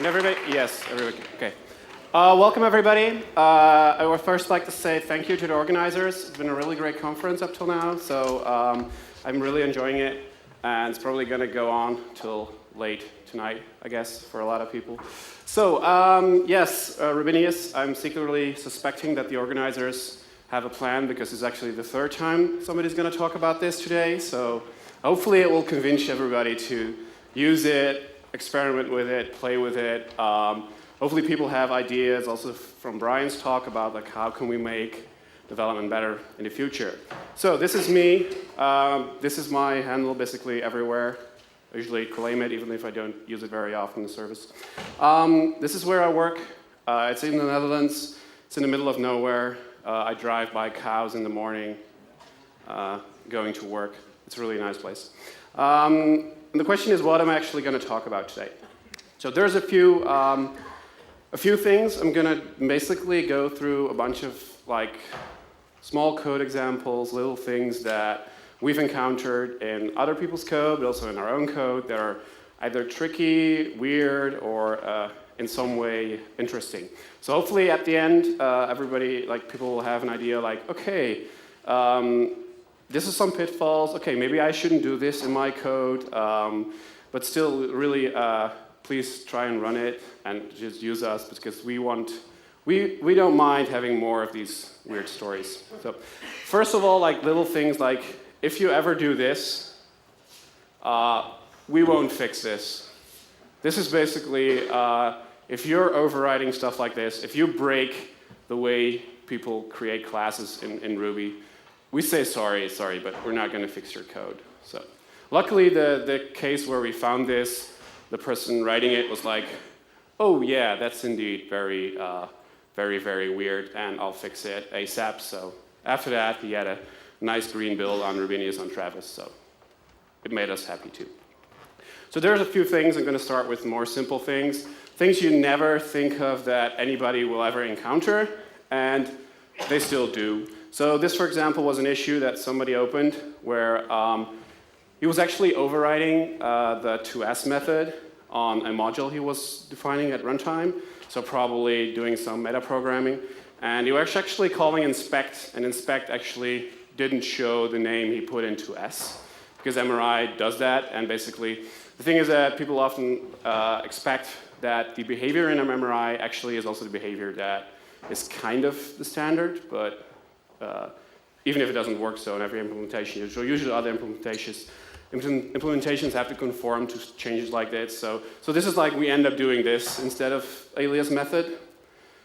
Can everybody? Yes, everybody. Okay. Welcome, everybody. I would first like to say thank you to the organizers. It's been a really great conference up till now, so I'm really enjoying it, and it's probably going to go on till late tonight, I guess, for a lot of people. So, yes, Rubinius, I'm secretly suspecting that the organizers have a plan because it's actually the third time somebody's going to talk about this today, so hopefully it will convince everybody to use it, experiment with it, play with it. Hopefully people have ideas also from Brian's talk about like how can we make development better in the future. So this is me. This is my handle basically everywhere. I usually claim it even if I don't use it very often in the service. This is where I work. It's in the Netherlands. It's in the middle of nowhere. I drive by cows in the morning going to work. It's a really nice place. And the question is, what am I actually going to talk about today? So there's a few things. I'm going to basically go through a bunch of like small code examples, little things that we've encountered in other people's code, but also in our own code that are either tricky, weird, or in some way interesting. So hopefully at the end, everybody, like people will have an idea like, okay, this is some pitfalls. Okay, maybe I shouldn't do this in my code, but still, really, please try and run it and just use us because we don't mind having more of these weird stories. So, first of all, like little things like if you ever do this, we won't fix this. This is basically if you're overriding stuff like this, if you break the way people create classes in Ruby. We say sorry, but we're not going to fix your code. So, luckily, the case where we found this, the person writing it was like, "Oh yeah, that's indeed very, very weird, and I'll fix it ASAP." So after that, he had a nice green build on Rubinius on Travis. So it made us happy too. So there's a few things. I'm going to start with more simple things you never think of that anybody will ever encounter, and they still do. So this, for example, was an issue that somebody opened where he was actually overriding the toS method on a module he was defining at runtime, so probably doing some metaprogramming. And he was actually calling inspect, and inspect actually didn't show the name he put into S, because MRI does that, and basically the thing is that people often expect that the behavior in MRI actually is also the behavior that is kind of the standard, but even if it doesn't work so in every implementation, usually other implementations have to conform to changes like this. So this is like we end up doing this instead of alias method.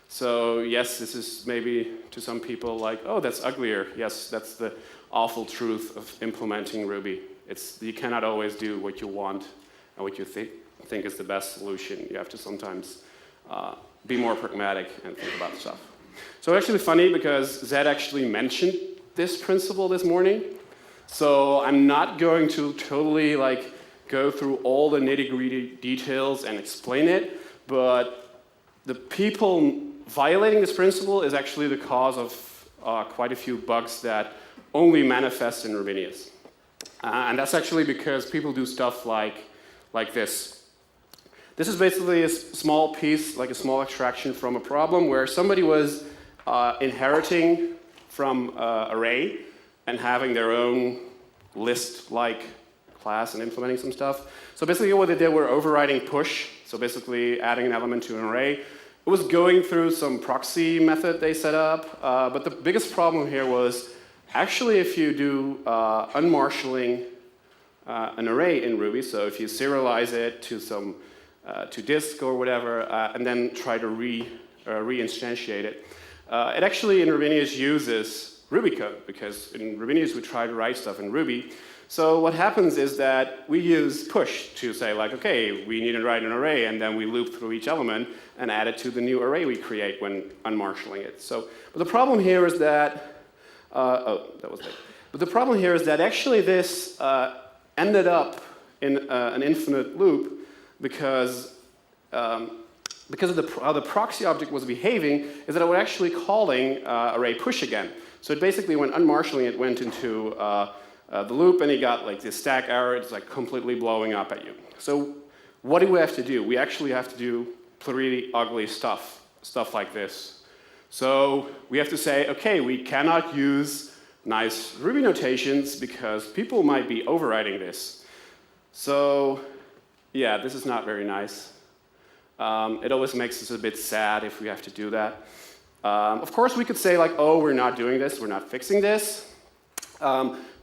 So yes, this is maybe to some people like, oh, that's uglier. Yes, that's the awful truth of implementing Ruby. You cannot always do what you want and what you think is the best solution. You have to sometimes be more pragmatic and think about stuff. So actually funny because Zed actually mentioned this principle this morning. So I'm not going to totally like go through all the nitty-gritty details and explain it, but the people violating this principle is actually the cause of quite a few bugs that only manifest in Rubinius. And that's actually because people do stuff like this. This is basically a small piece, like a small extraction from a problem where somebody was inheriting from array and having their own list-like class and implementing some stuff. So basically what they did were overriding push, so basically adding an element to an array. It was going through some proxy method they set up, but the biggest problem here was actually if you do unmarshalling an array in Ruby, so if you serialize it to some to disk or whatever, and then try to re-instantiate it. It actually in Rubinius uses Ruby code, because in Rubinius we try to write stuff in Ruby. So what happens is that we use push to say like, okay, we need to write an array, and then we loop through each element and add it to the new array we create when unmarshalling it. So, but the problem here is that, that was it. But the problem here is that actually this ended up in an infinite loop because of how the proxy object was behaving, is that it was actually calling array push again. So it basically, when unmarshalling it, went into the loop, and you got like this stack error. It's like completely blowing up at you. So what do we have to do? We actually have to do pretty ugly stuff like this. So we have to say, okay, we cannot use nice Ruby notations because people might be overriding this. So yeah, this is not very nice. It always makes us a bit sad if we have to do that. Of course, we could say like, oh, we're not doing this, we're not fixing this.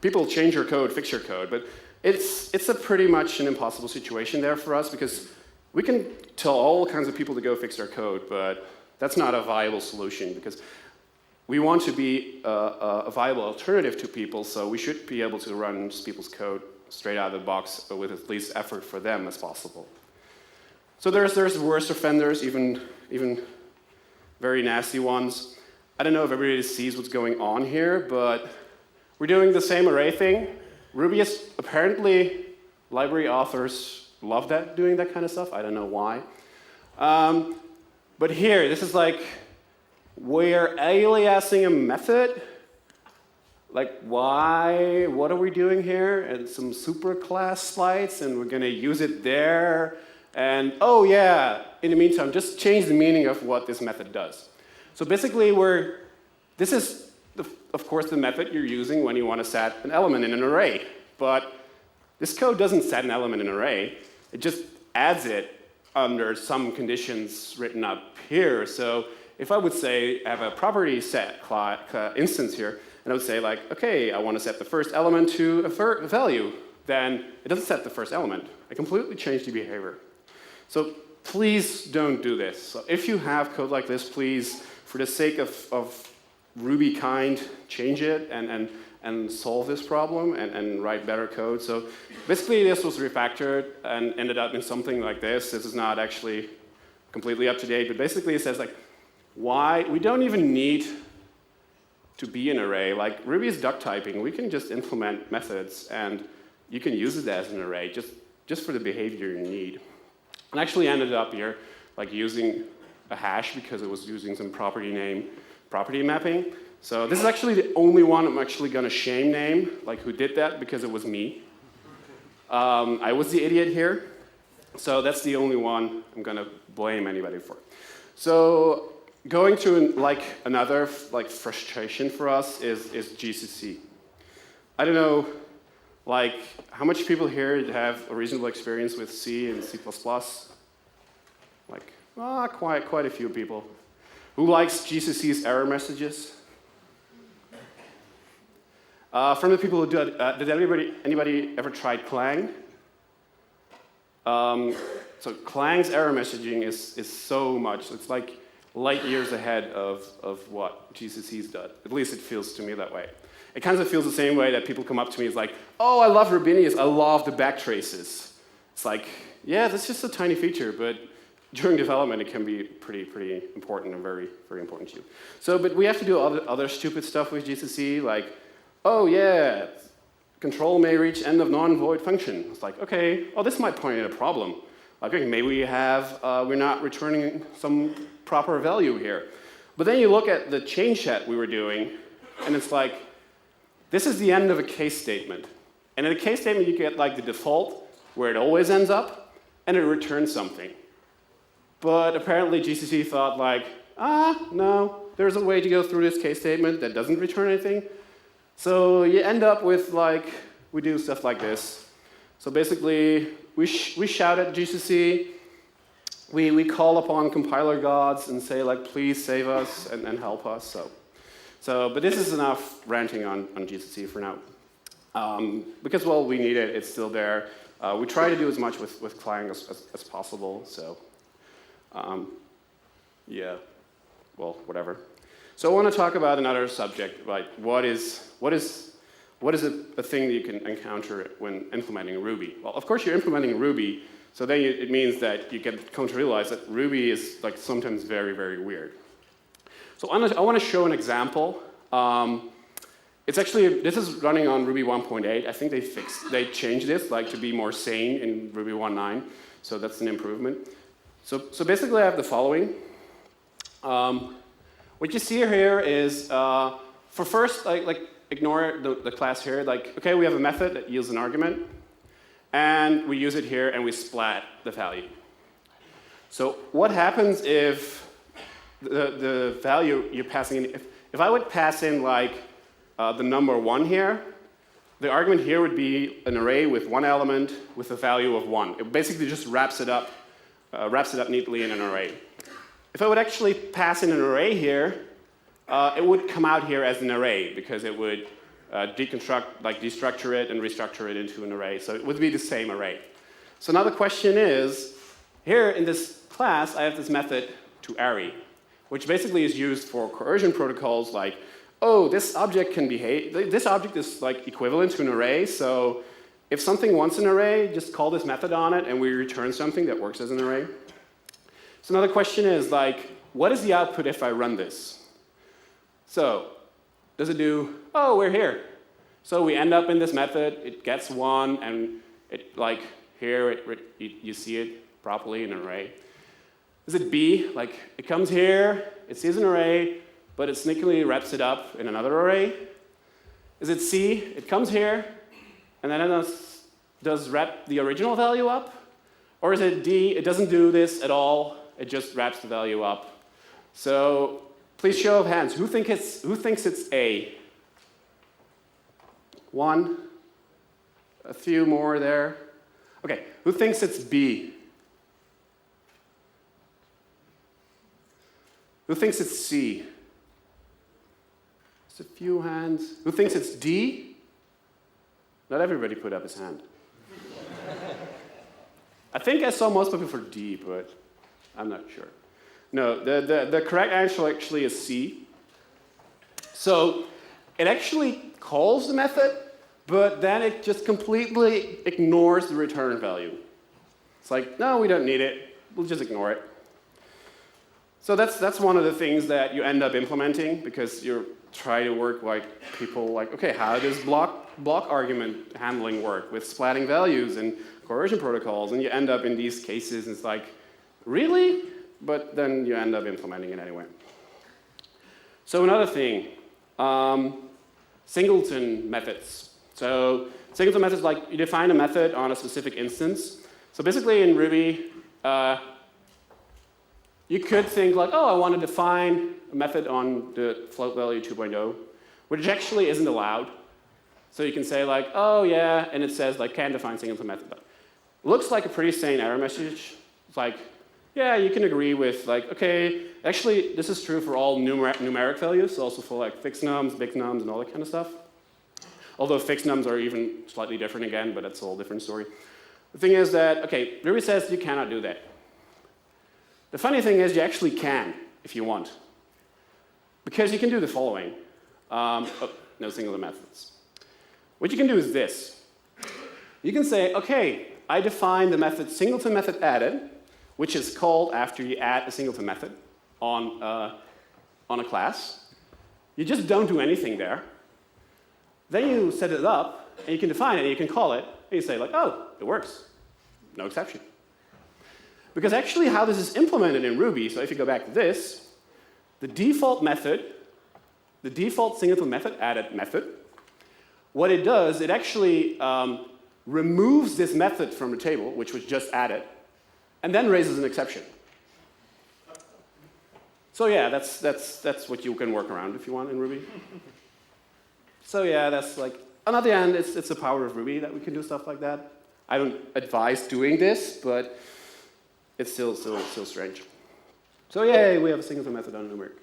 People change your code, fix your code, but it's a pretty much an impossible situation there for us because we can tell all kinds of people to go fix their code, but that's not a viable solution because we want to be a viable alternative to people, so we should be able to run people's code straight out of the box with as least effort for them as possible. So there's worse offenders, even very nasty ones. I don't know if everybody sees what's going on here, but we're doing the same array thing. Ruby is apparently, library authors love doing that kind of stuff. I don't know why. But here, this is like, we're aliasing a method. Like, why? What are we doing here? And some superclass slides, and we're going to use it there. And oh yeah, in the meantime, just change the meaning of what this method does. So basically, this is, of course, the method you're using when you want to set an element in an array. But this code doesn't set an element in an array. It just adds it under some conditions written up here. So if I would say, I have a property set instance here, and I would say like, okay, I want to set the first element to a value, then it doesn't set the first element. I completely change the behavior. So please don't do this. So if you have code like this, please, for the sake of Ruby kind, change it and solve this problem and write better code. So basically this was refactored and ended up in something like this. This is not actually completely up to date, but basically it says like, why, we don't even need to be an array. Like Ruby is duck typing. We can just implement methods and you can use it as an array just for the behavior you need. And actually ended up here like using a hash because it was using some property mapping. So this is actually the only one I'm actually going to shame name, like who did that, because it was me. I was the idiot here. So that's the only one I'm going to blame anybody for. So going to like another like frustration for us is GCC. I don't know, like how much people here have a reasonable experience with C and C++? Like, quite a few people. Who likes GCC's error messages? From the people who did anybody ever tried Clang? So Clang's error messaging is so much. It's like light years ahead of what GCC's done. At least it feels to me that way. It kind of feels the same way that people come up to me, it's like, oh, I love Rubinius, I love the backtraces. It's like, yeah, that's just a tiny feature, but during development it can be pretty important and very, very important to you. So, but we have to do other stupid stuff with GCC, like, oh yeah, control may reach end of non-void function. It's like, okay, oh, this might point at a problem. Like, okay, maybe we're not returning some proper value here. But then you look at the change set we were doing, and it's like, this is the end of a case statement. And in a case statement, you get like the default, where it always ends up, and it returns something. But apparently GCC thought like, no, there's a way to go through this case statement that doesn't return anything. So you end up with like, we do stuff like this. So basically, we shout at GCC, we call upon compiler gods and say like, please save us and help us. But this is enough ranting on GCC for now. Because, well, we need it, it's still there. We try to do as much with Clang as possible, so yeah, well, whatever. So I want to talk about another subject, like what is a thing that you can encounter when implementing Ruby? Well, of course you're implementing Ruby, so then it means that you can come to realize that Ruby is like sometimes very, very weird. So I want to show an example. It's actually, this is running on Ruby 1.8. I think they changed this like to be more sane in Ruby 1.9, so that's an improvement. So basically I have the following. What you see here is, for first, like ignore the class here. Like, okay, we have a method that yields an argument, and we use it here, and we splat the value. So what happens if the value you're passing in, if I would pass in like the number 1 here, the argument here would be an array with one element with a value of 1. It basically just wraps it up neatly in an array. If I would actually pass in an array here, it would come out here as an array because it would destructure it and restructure it into an array. So it would be the same array. So now the question is, here in this class, I have this method toArray, which basically is used for coercion protocols like, oh, this object can behave, this object is like equivalent to an array, so if something wants an array, just call this method on it and we return something that works as an array. So now the question is like, what is the output if I run this? So, does it do, oh, we're here. So we end up in this method, it gets 1, and it like, here, you see it properly in an array. Is it B? Like, it comes here, it sees an array, but it sneakily wraps it up in another array. Is it C? It comes here, and then it does wrap the original value up? Or is it D? It doesn't do this at all, it just wraps the value up. So, please show of hands, who thinks it's A? 1, a few more there. Okay, who thinks it's B? Who thinks it's C? Just a few hands. Who thinks it's D? Not everybody put up his hand. I think I saw most people for D, but I'm not sure. No, the correct answer actually is C. So it actually calls the method, but then it just completely ignores the return value. It's like, no, we don't need it. We'll just ignore it. So that's one of the things that you end up implementing because you're trying to work like people like, okay, how does block argument handling work with splatting values and coercion protocols? And you end up in these cases, and it's like, really? But then you end up implementing it anyway. So another thing, singleton methods. So singleton methods, like you define a method on a specific instance. So basically in Ruby, you could think like, oh, I want to define a method on the float value 2.0, which actually isn't allowed. So you can say like, oh yeah, and it says like, can define singleton method. Looks like a pretty sane error message. It's like, yeah, you can agree with like, okay, actually this is true for all numeric values, also for like fixed nums, big nums, and all that kind of stuff. Although fixed nums are even slightly different again, but that's a whole different story. The thing is that, okay, Ruby says you cannot do that. The funny thing is you actually can, if you want. Because you can do the following. No singleton methods. What you can do is this. You can say, okay, I define the method singleton method added, which is called after you add a singleton method on a class. You just don't do anything there. Then you set it up, and you can define it, and you can call it, and you say like, oh, it works. No exception. Because actually how this is implemented in Ruby, so if you go back to this, the default method, the default singleton method added method, what it does, it actually removes this method from the table, which was just added, and then raises an exception. So yeah, that's what you can work around if you want in Ruby. So yeah, that's like, on the end, it's the power of Ruby that we can do stuff like that. I don't advise doing this, but it's still strange. So yay, we have a singleton method on numeric.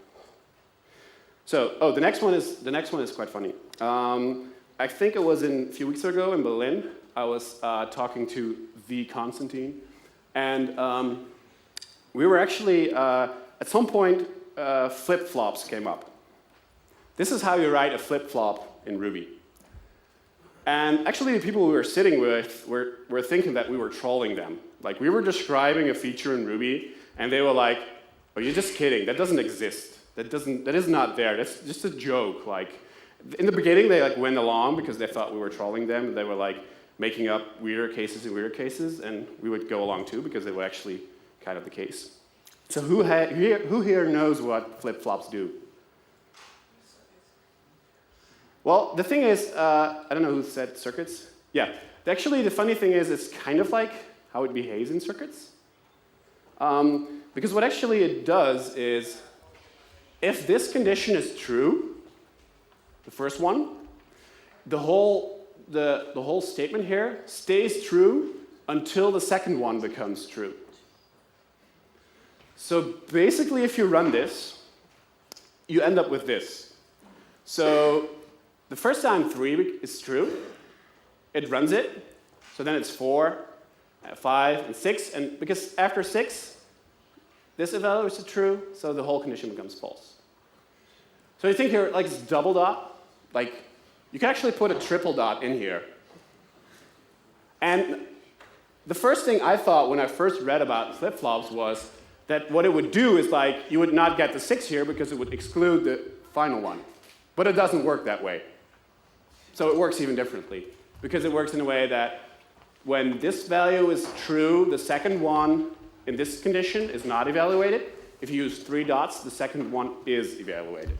So, oh, the next one is quite funny. I think it was a few weeks ago in Berlin. I was talking to the Constantine, and we were actually at some point flip-flops came up. This is how you write a flip-flop in Ruby. And actually, the people we were sitting with were thinking that we were trolling them. Like, we were describing a feature in Ruby, and they were like, oh, you're just kidding. That doesn't exist. That is not there. That's just a joke. Like, in the beginning, they like went along because they thought we were trolling them. They were like making up weirder cases, and we would go along too because they were actually kind of the case. So who here knows what flip-flops do? Well, the thing is, I don't know who said circuits. Yeah, actually, the funny thing is, it's kind of like how it behaves in circuits. Because what actually it does is, if this condition is true, the first one, the whole statement here stays true until the second one becomes true. So basically, if you run this, you end up with this. So the first time 3 is true, it runs it. So then it's 4, 5, and 6. And because after 6, this value is true, so the whole condition becomes false. So you think here, like it's double dot, like you can actually put a triple dot in here. And the first thing I thought when I first read about flip-flops was that what it would do is like you would not get the 6 here because it would exclude the final one. But it doesn't work that way. So it works even differently, because it works in a way that when this value is true, the second one in this condition is not evaluated. If you use 3 dots, the second one is evaluated.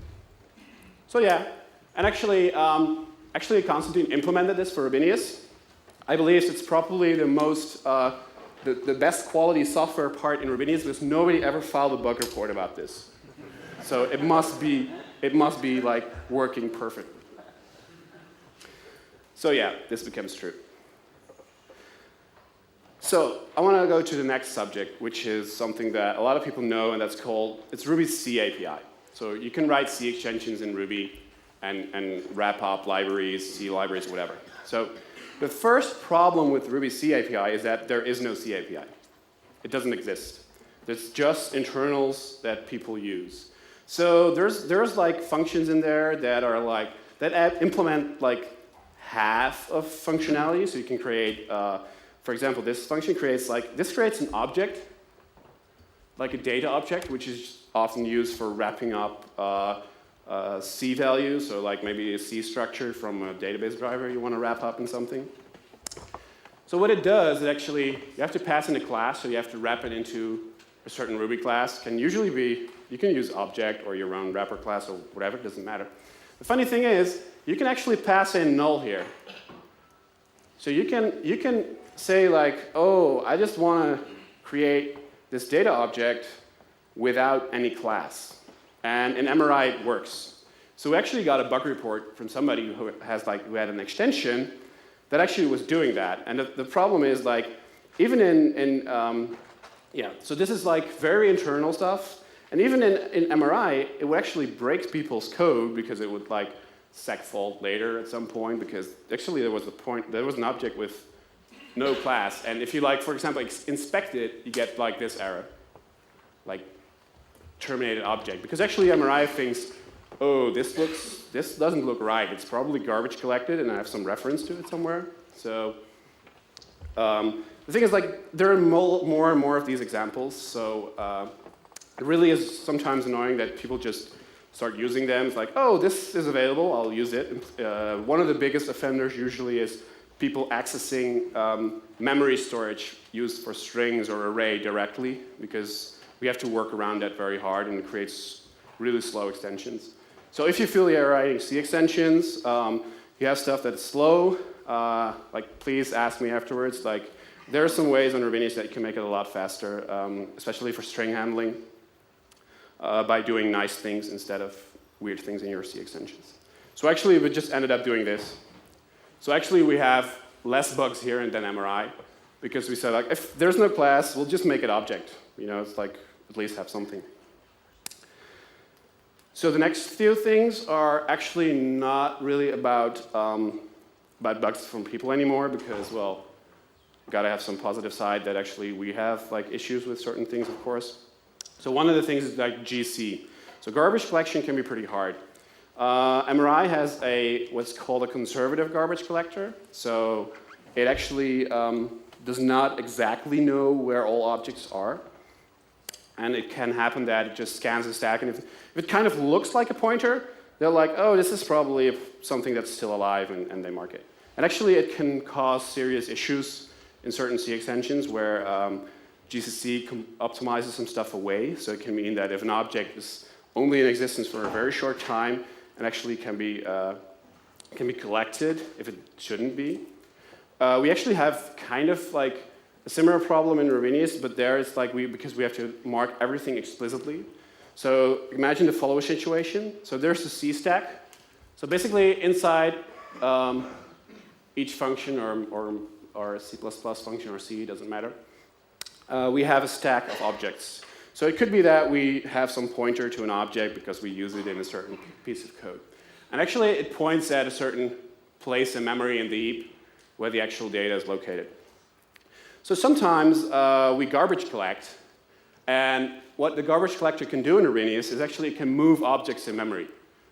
So yeah, and actually Constantine implemented this for Rubinius. I believe it's probably the most, the best quality software part in Rubinius, because nobody ever filed a bug report about this. So it must be like working perfectly. So yeah, this becomes true. So I want to go to the next subject, which is something that a lot of people know, and it's Ruby's C API. So you can write C extensions in Ruby and wrap up libraries, C libraries, whatever. So the first problem with Ruby C API is that there is no C API. It doesn't exist. There's just internals that people use. So there's like functions in there that are like, that implement like half of functionality. So you can create, for example, this function creates an object, like a data object, which is often used for wrapping up C values, so like maybe a C structure from a database driver you want to wrap up in something. So what it does, you have to pass in a class, so you have to wrap it into a certain Ruby class. Can usually be, you can use object or your own wrapper class or whatever, it doesn't matter. The funny thing is, you can actually pass in null here. So you can say like, oh, I just want to create this data object without any class. And in MRI it works. So we actually got a bug report from somebody who had an extension that actually was doing that. And the problem is like, even so this is like very internal stuff. And even in MRI, it would actually break people's code because it would like segfault later at some point, because actually there was an object with no class. And if you like, for example, inspect it, you get like this error, like terminated object. Because actually MRI thinks, oh, this doesn't look right. It's probably garbage collected, and I have some reference to it somewhere. So the thing is, like, there are more and more of these examples. So it really is sometimes annoying that people just start using them. It's like, oh, this is available, I'll use it. One of the biggest offenders usually is people accessing memory storage used for strings or array directly, because we have to work around that very hard, and it creates really slow extensions. So if you feel you're writing C extensions, you have stuff that's slow, like please ask me afterwards. Like, there are some ways on Rubinius that you can make it a lot faster, especially for string handling, by doing nice things instead of weird things in your C extensions. So actually we just ended up doing this. So actually we have less bugs here than MRI, because we said, like, if there's no class, we'll just make it object. You know, it's like, at least have something. So the next few things are actually not really about bugs from people anymore, because, well, you've got to have some positive side that actually we have like issues with certain things, of course. So one of the things is like GC. So garbage collection can be pretty hard. MRI has what's called a conservative garbage collector. So it actually does not exactly know where all objects are. And it can happen that it just scans the stack, and if it kind of looks like a pointer, they're like, oh, this is probably something that's still alive, and they mark it. And actually it can cause serious issues in certain C extensions where GCC optimizes some stuff away. So it can mean that if an object is only in existence for a very short time, and actually can be collected if it shouldn't be. We actually have kind of like a similar problem in Ravinius, but there it's like because we have to mark everything explicitly. So imagine the following situation. So there's the C stack. So basically inside each function or C++ function or C, doesn't matter, we have a stack of objects. So it could be that we have some pointer to an object because we use it in a certain piece of code. And actually it points at a certain place in memory in the heap where the actual data is located. So sometimes we garbage collect, and what the garbage collector can do in Arrhenius is actually it can move objects in memory.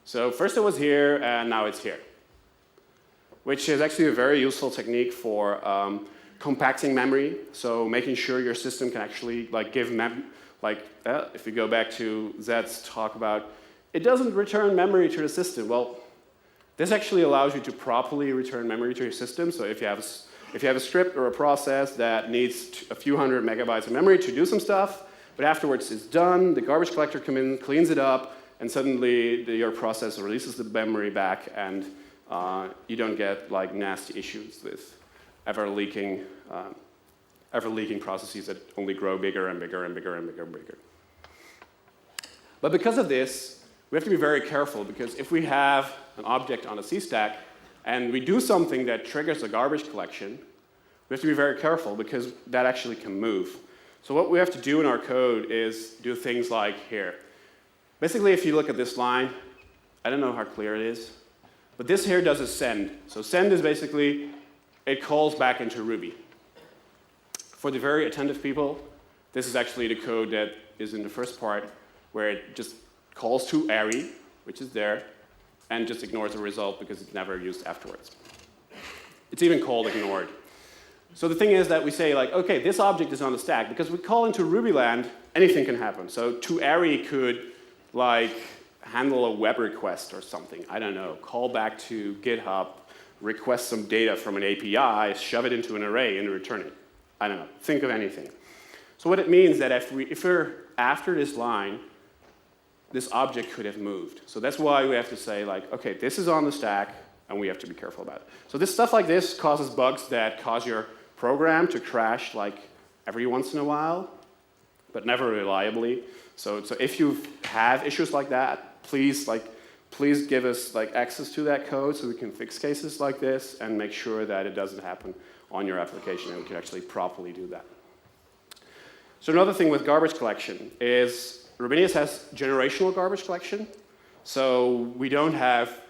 So first it was here, and now it's here, which is actually a very useful technique for compacting memory, so making sure your system can actually give if you go back to Zed's talk about, it doesn't return memory to the system. Well, this actually allows you to properly return memory to your system. So if you have a script or a process that needs a few hundred megabytes of memory to do some stuff, but afterwards it's done, the garbage collector comes in, cleans it up, and suddenly your process releases the memory back, and you don't get nasty issues with ever leaking processes that only grow bigger and bigger and bigger and bigger and bigger. But because of this, we have to be very careful, because if we have an object on a C stack and we do something that triggers a garbage collection, we have to be very careful because that actually can move. So what we have to do in our code is do things like here. Basically, if you look at this line, I don't know how clear it is, but this here does a send. So send is basically, it calls back into Ruby. For the very attentive people, this is actually the code that is in the first part, where it just calls to array, which is there, and just ignores the result because it's never used afterwards. It's even called ignored. So the thing is that we say, okay, this object is on the stack, because we call into Rubyland, anything can happen. So to array could, handle a web request or something. I don't know, call back to GitHub, request some data from an API, shove it into an array, and return it. I don't know, think of anything. So what it means is that if we're after this line, this object could have moved. So that's why we have to say, okay, this is on the stack, and we have to be careful about it. So this stuff like this causes bugs that cause your program to crash every once in a while, but never reliably. So if you have issues like that, please give us access to that code so we can fix cases like this and make sure that it doesn't happen on your application, and we can actually properly do that. So another thing with garbage collection is Ravinius has generational garbage collection. So we don't have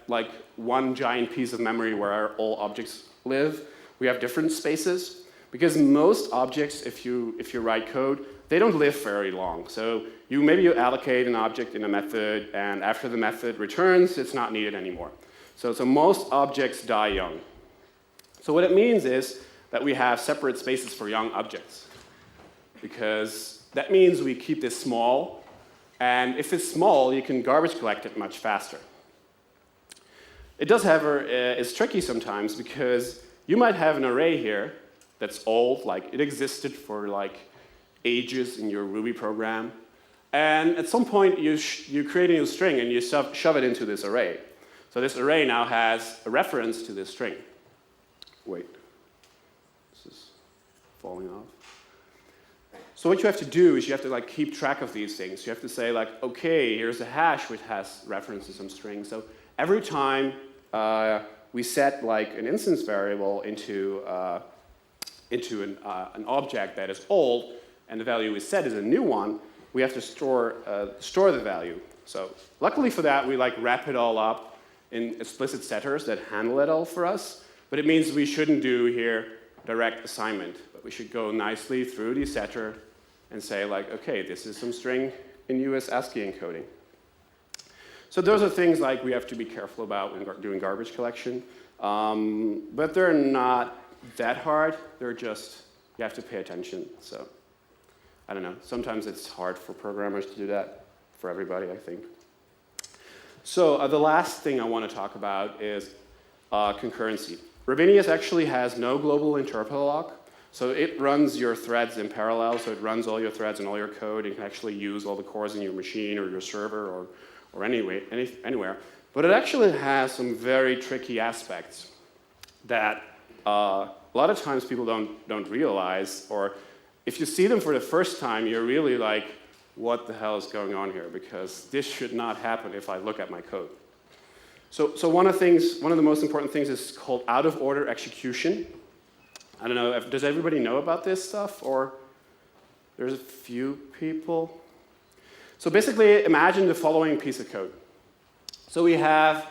one giant piece of memory where all objects live. We have different spaces, because most objects, if you write code, they don't live very long. So maybe you allocate an object in a method, and after the method returns, it's not needed anymore. So most objects die young. So what it means is that we have separate spaces for young objects, because that means we keep this small, and if it's small, you can garbage collect it much faster. It does, however, is tricky sometimes, because you might have an array here that's old, it existed for ages in your Ruby program, and at some point you create a new string and you shove it into this array. So this array now has a reference to this string. Wait, this is falling off. So what you have to do is you have to keep track of these things. You have to say okay, here's a hash which has reference to some string. So every time we set an instance variable into an object that is old, and the value we set is a new one, we have to store the value. So luckily for that, we wrap it all up in explicit setters that handle it all for us. But it means we shouldn't do here direct assignment, but we should go nicely through the setter and say okay, this is some string in US ASCII encoding. So those are things we have to be careful about when doing garbage collection. But they're not that hard. They're just, you have to pay attention. So I don't know. Sometimes it's hard for programmers to do that, for everybody, I think. So the last thing I want to talk about is concurrency. Ravinius actually has no global interpol lock. So it runs your threads in parallel. So it runs all your threads and all your code. And can actually use all the cores in your machine or your server or anywhere. But it actually has some very tricky aspects that a lot of times people don't realize, or if you see them for the first time, you're really like, what the hell is going on here? Because this should not happen if I look at my code. So one of the most important things is called out-of-order execution. I don't know, does everybody know about this stuff? Or there's a few people. So basically, imagine the following piece of code. So we have,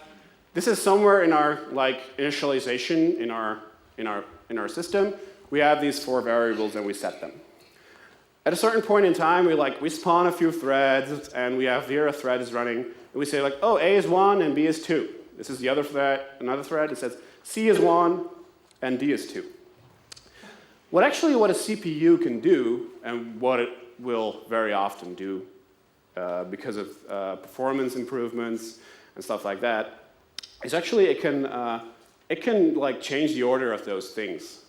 this is somewhere in our initialization in our system. We have these 4 variables and we set them. At a certain point in time, we spawn a few threads and we have here a thread is running. And we say oh, A is 1 and B is 2. This is the other thread, another thread. It says C is 1 and D is 2. What a CPU can do, and what it will very often do because of performance improvements and stuff like that, is actually it can change the order of those things,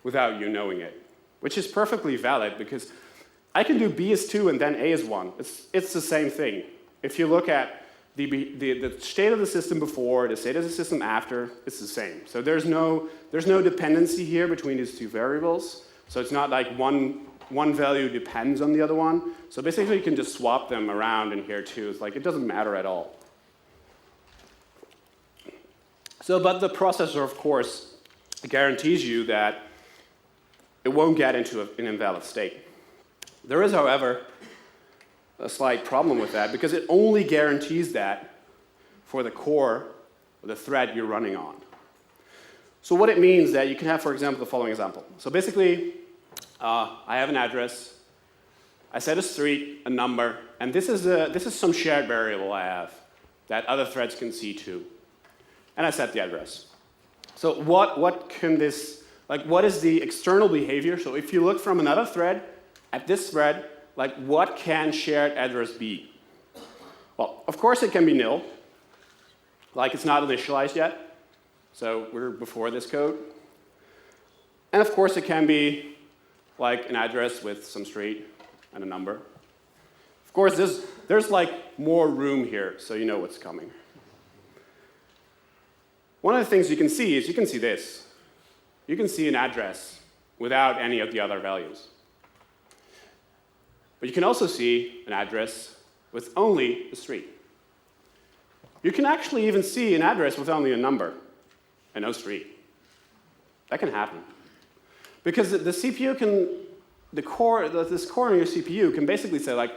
without you knowing it, which is perfectly valid because I can do B is 2 and then A is 1. It's the same thing. If you look at the state of the system before, the state of the system after, it's the same. So there's no dependency here between these 2 variables. So it's not like one value depends on the other one. So basically you can just swap them around in here too. It's it doesn't matter at all. So, but the processor, of course, guarantees you that it won't get into an invalid state. There is, however, a slight problem with that because it only guarantees that for the core or the thread you're running on. So what it means that you can have, for example, the following example. So basically, I have an address, I set a street, a number, and this is some shared variable I have that other threads can see too. And I set the address. So what can this, what is the external behavior? So if you look from another thread at this thread, what can shared address be? Well, of course it can be nil. It's not initialized yet. So we're before this code. And of course it can be an address with some street and a number. Of course there's more room here, so you know what's coming. One of the things you can see is this. You can see an address without any of the other values. But you can also see an address with only a street. You can actually even see an address with only a number and no street. That can happen. Because the CPU can, this core in your CPU can basically say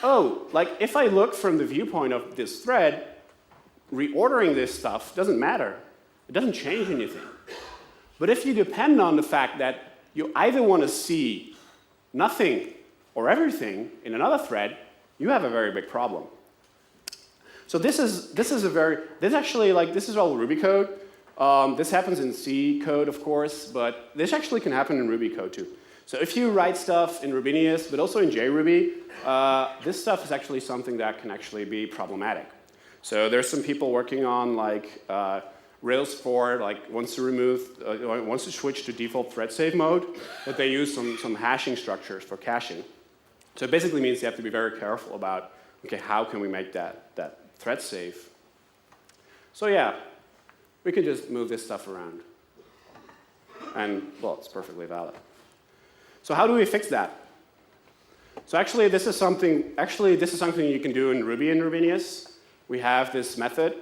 if I look from the viewpoint of this thread, reordering this stuff doesn't matter. It doesn't change anything. But if you depend on the fact that you either want to see nothing or everything in another thread, you have a very big problem. So this is all Ruby code. This happens in C code, of course, but this actually can happen in Ruby code too. So if you write stuff in Rubinius, but also in JRuby, this stuff is actually something that can actually be problematic. So there's some people working on Rails 4 wants to switch to default thread save mode, but they use some hashing structures for caching. So it basically means you have to be very careful about, how can we make that thread safe? So yeah, we can just move this stuff around. And, well, it's perfectly valid. So how do we fix that? So actually, this is something you can do in Ruby and Rubinius. We have this method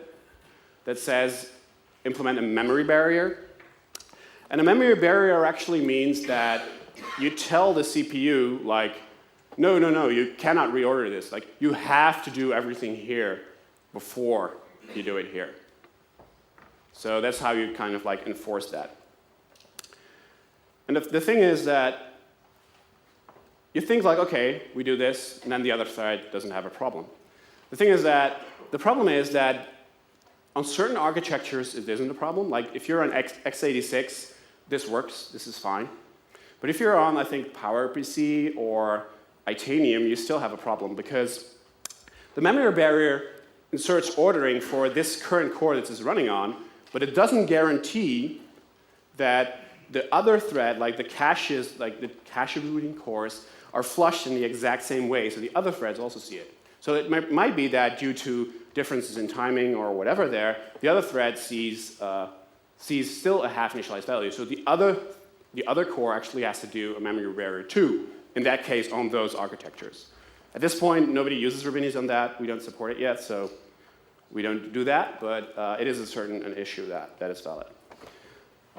that says implement a memory barrier. And a memory barrier actually means that you tell the CPU, no, you cannot reorder this. You have to do everything here before you do it here. So that's how you kind of enforce that. And the thing is that you think okay, we do this, and then the other side doesn't have a problem. The problem is that on certain architectures, it isn't a problem. If you're on x86, this works, this is fine. But if you're on, I think, PowerPC or Itanium, you still have a problem because the memory barrier inserts ordering for this current core that it's running on, but it doesn't guarantee that the other thread, the caches, the cache routing cores, are flushed in the exact same way, so the other threads also see it. So it might be that due to differences in timing or whatever there, the other thread sees sees still a half initialized value. So the other core actually has to do a memory barrier too, in that case on those architectures. At this point, nobody uses Rubini's on that. We don't support it yet, so we don't do that, but it is an issue that is valid.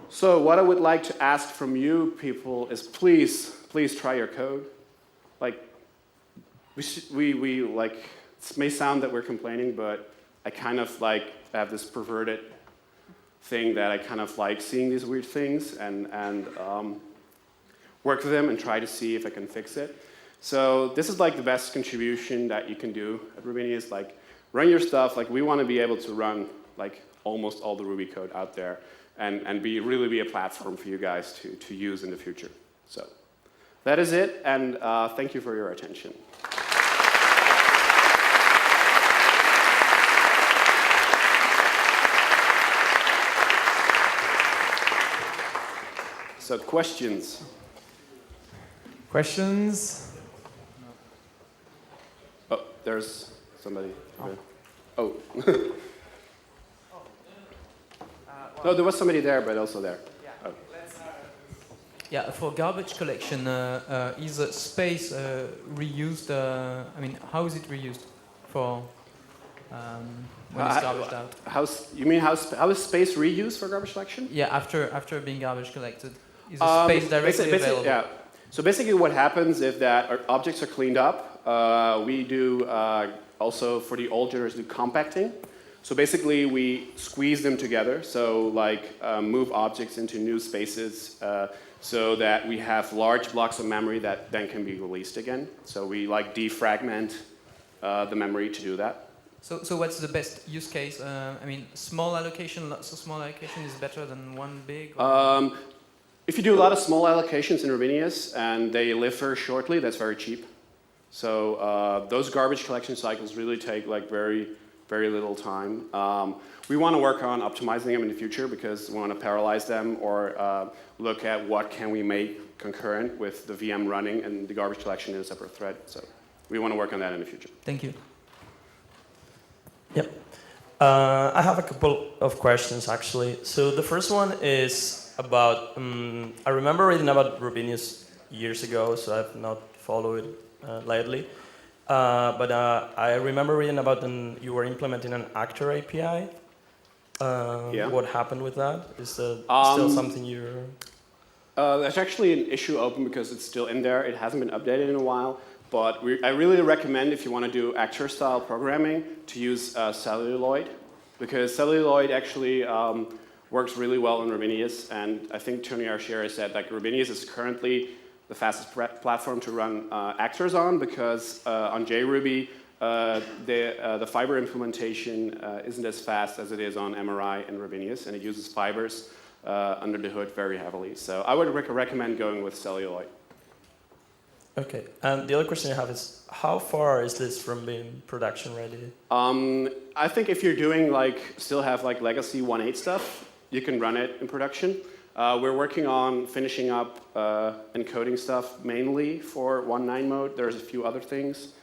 So what I would like to ask from you people is please try your code. Like, we like, it may sound that we're complaining, but I kind of like have this perverted thing that I kind of like seeing these weird things and work with them and try to see if I can fix it. So this is like the best contribution that you can do at Rubini is like run your stuff. Like we want to be able to run like almost all the Ruby code out there and really be a platform for you guys to use in the future. So that is it, and thank you for your attention. So questions? Questions? Oh, there's somebody. Oh. No, there was somebody there, but also there. Yeah. Oh. Yeah, for garbage collection, is space reused? I mean, how is it reused for when it's garbaged out? You mean how is space reused for garbage collection? Yeah, after being garbage collected, is the space directly available? Yeah. So basically, what happens if that our objects are cleaned up? We do also for the old generation do compacting. So basically, we squeeze them together. So like move objects into new spaces. So that we have large blocks of memory that then can be released again. So we like defragment the memory to do that. So what's the best use case? I mean, small allocation, lots of small allocation is better than one big? If you do a lot of small allocations in Rubinius and they live very shortly, that's very cheap. So those garbage collection cycles really take like very little time. We want to work on optimizing them in the future because we want to parallelize them or look at what can we make concurrent with the VM running and the garbage collection in a separate thread. So we want to work on that in the future. Thank you. Yep. I have a couple of questions actually. So the first one is about, I remember reading about Rubinius years ago, so I've not followed it lately. But I remember reading about you were implementing an actor API. Yeah. What happened with that? Is that still something you're... There's actually an issue open because it's still in there. It hasn't been updated in a while. But I really recommend if you want to do actor-style programming to use Celluloid. Because Celluloid actually works really well in Rubinius. And I think Tony Archiera said like Rubinius is currently the fastest platform to run actors on because on JRuby, the fiber implementation isn't as fast as it is on MRI and Rubinius, and it uses fibers under the hood very heavily. So I would recommend going with Celluloid. Okay, and the other question I have is, how far is this from being production ready? I think if you're doing still have legacy 1.8 stuff, you can run it in production. We're working on finishing up encoding stuff mainly for 1.9 mode. There's a few other things.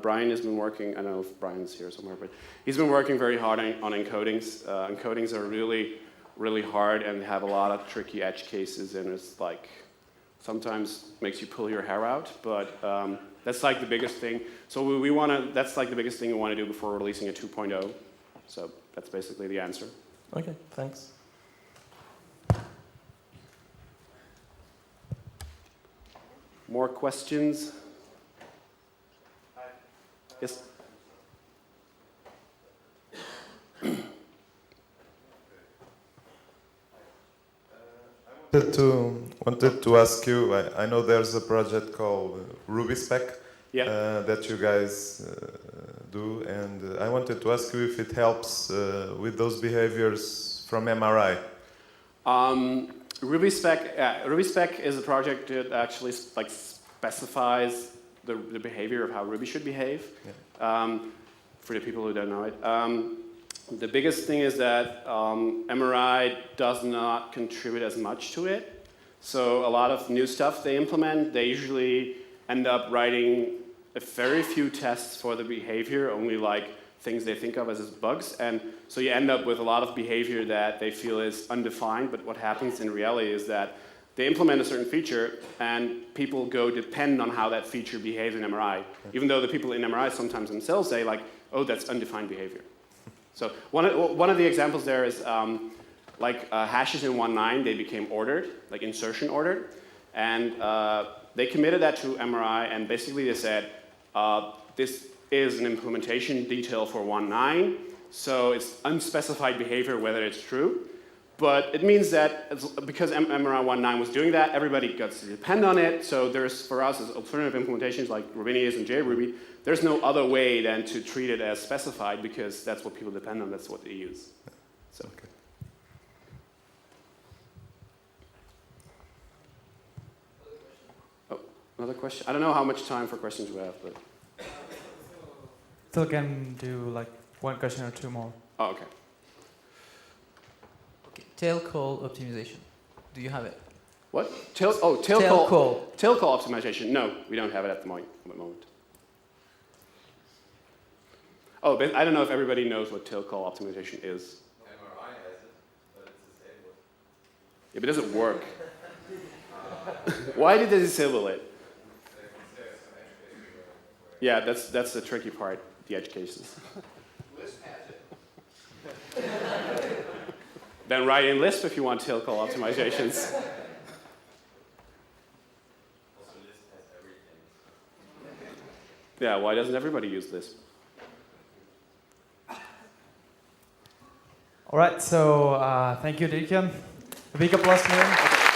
Brian has been working, I don't know if Brian's here somewhere, but he's been working very hard on encodings. Encodings are really, really hard and have a lot of tricky edge cases, and it's like, sometimes makes you pull your hair out, but that's like the biggest thing. So that's like the biggest thing we want to do before releasing a 2.0. So that's basically the answer. Okay, thanks. More questions? Yes? Wanted to ask you, I know there's a project called RubySpec that you guys do, and I wanted to ask you if it helps with those behaviors from MRI. RubySpec is a project that actually specifies the behavior of how Ruby should behave. Yeah. For the people who don't know it. The biggest thing is that MRI does not contribute as much to it. So a lot of new stuff they implement, they usually end up writing a very few tests for the behavior, only like things they think of as bugs. And so you end up with a lot of behavior that they feel is undefined, but what happens in reality is that they implement a certain feature and people go depend on how that feature behaves in MRI, even though the people in MRI sometimes themselves say like, oh, that's undefined behavior. So one of the examples there is hashes in 1.9, they became ordered, like insertion ordered, and they committed that to MRI, and basically they said, this is an implementation detail for 1.9, so it's unspecified behavior whether it's true, but it means that because MRI 1.9 was doing that, everybody got to depend on it, so there's, for us, as alternative implementations like Rubinius and JRuby, there's no other way than to treat it as specified because that's what people depend on, that's what they use. So. Okay. Oh, another question? I don't know how much time for questions we have, but. Still can do like one question or two more. Oh, okay. Okay, tail call optimization. Do you have it? What? Tail call optimization. No, we don't have it at the moment. Oh, but I don't know if everybody knows what tail call optimization is. MRI has it, but it's disabled. Yeah, but does it work? Why did they disable it? Yeah, that's the tricky part, the edge cases. Lisp has it. Then write in Lisp if you want tail call optimizations. Also, Lisp has everything. Yeah, why doesn't everybody use Lisp? All right, so thank you, Dirkjan. A big applause for him.